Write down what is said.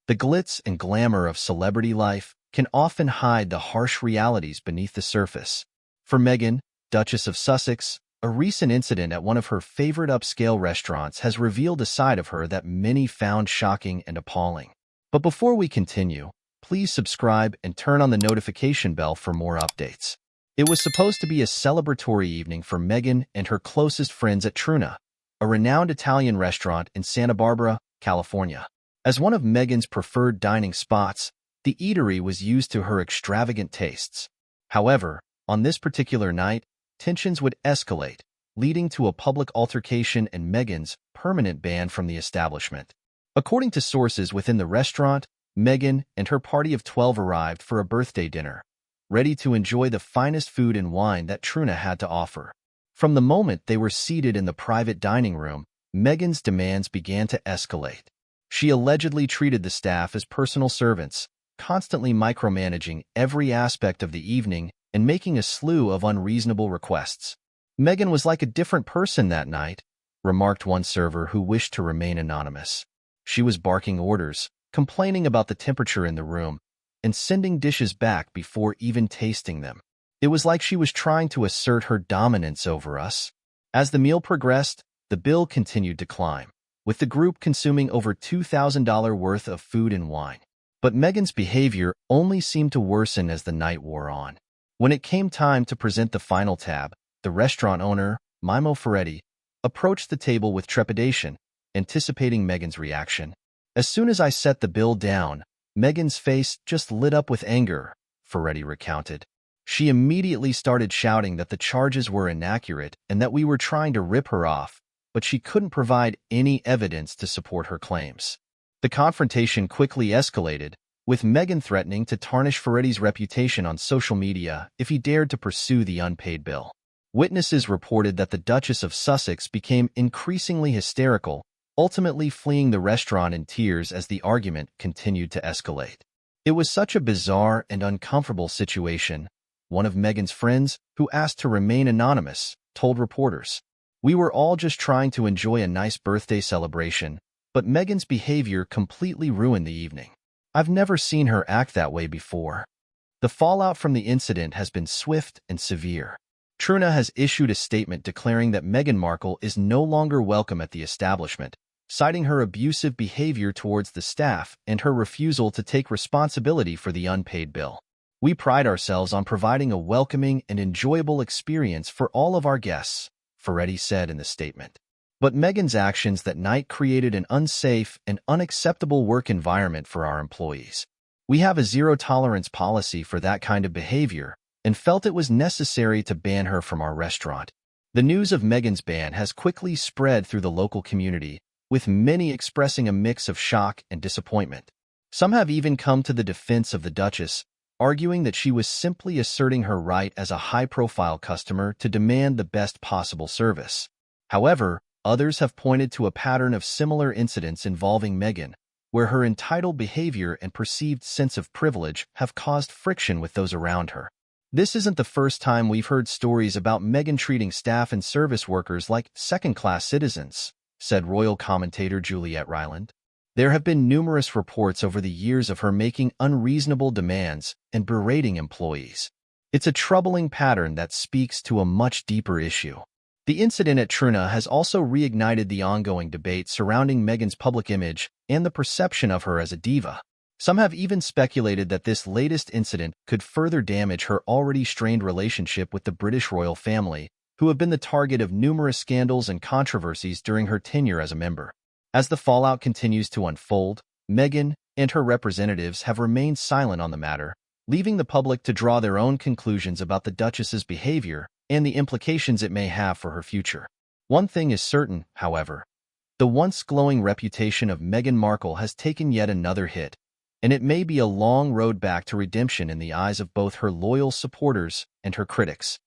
The glitz and glamour of celebrity life can often hide the harsh realities beneath the surface. For Meghan, Duchess of Sussex, a recent incident at one of her favorite upscale restaurants has revealed a side of her that many found shocking and appalling. But before we continue, please subscribe and turn on the notification bell for more updates. It was supposed to be a celebratory evening for Meghan and her closest friends at Truna, a renowned Italian restaurant in Santa Barbara, California. As one of Meghan's preferred dining spots, the eatery was used to her extravagant tastes. However, on this particular night, tensions would escalate, leading to a public altercation and Meghan's permanent ban from the establishment. According to sources within the restaurant, Meghan and her party of 12 arrived for a birthday dinner, ready to enjoy the finest food and wine that Truna had to offer. From the moment they were seated in the private dining room, Meghan's demands began to escalate. She allegedly treated the staff as personal servants, constantly micromanaging every aspect of the evening and making a slew of unreasonable requests. Meghan was like a different person that night, remarked one server who wished to remain anonymous. She was barking orders, complaining about the temperature in the room, and sending dishes back before even tasting them. It was like she was trying to assert her dominance over us. As the meal progressed, the bill continued to climb, with the group consuming over $2,000 worth of food and wine. But Meghan's behavior only seemed to worsen as the night wore on. When it came time to present the final tab, the restaurant owner, Mimo Ferretti, approached the table with trepidation, anticipating Meghan's reaction. "As soon as I set the bill down, Meghan's face just lit up with anger," Ferretti recounted. "She immediately started shouting that the charges were inaccurate and that we were trying to rip her off, but she couldn't provide any evidence to support her claims." The confrontation quickly escalated, with Meghan threatening to tarnish Ferretti's reputation on social media if he dared to pursue the unpaid bill. Witnesses reported that the Duchess of Sussex became increasingly hysterical, ultimately fleeing the restaurant in tears as the argument continued to escalate. It was such a bizarre and uncomfortable situation, one of Meghan's friends, who asked to remain anonymous, told reporters. "We were all just trying to enjoy a nice birthday celebration, but Meghan's behavior completely ruined the evening. I've never seen her act that way before." The fallout from the incident has been swift and severe. Truna has issued a statement declaring that Meghan Markle is no longer welcome at the establishment, citing her abusive behavior towards the staff and her refusal to take responsibility for the unpaid bill. "We pride ourselves on providing a welcoming and enjoyable experience for all of our guests," Ferretti said in the statement. But Meghan's actions that night created an unsafe and unacceptable work environment for our employees. "We have a zero-tolerance policy for that kind of behavior and felt it was necessary to ban her from our restaurant." The news of Meghan's ban has quickly spread through the local community, with many expressing a mix of shock and disappointment. Some have even come to the defense of the Duchess, arguing that she was simply asserting her right as a high-profile customer to demand the best possible service. However, others have pointed to a pattern of similar incidents involving Meghan, where her entitled behavior and perceived sense of privilege have caused friction with those around her. "This isn't the first time we've heard stories about Meghan treating staff and service workers like second-class citizens," said royal commentator Juliet Ryland. "There have been numerous reports over the years of her making unreasonable demands and berating employees. It's a troubling pattern that speaks to a much deeper issue." The incident at Truna has also reignited the ongoing debate surrounding Meghan's public image and the perception of her as a diva. Some have even speculated that this latest incident could further damage her already strained relationship with the British royal family, who have been the target of numerous scandals and controversies during her tenure as a member. As the fallout continues to unfold, Meghan and her representatives have remained silent on the matter, leaving the public to draw their own conclusions about the Duchess's behavior and the implications it may have for her future. One thing is certain, however. The once glowing reputation of Meghan Markle has taken yet another hit, and it may be a long road back to redemption in the eyes of both her loyal supporters and her critics.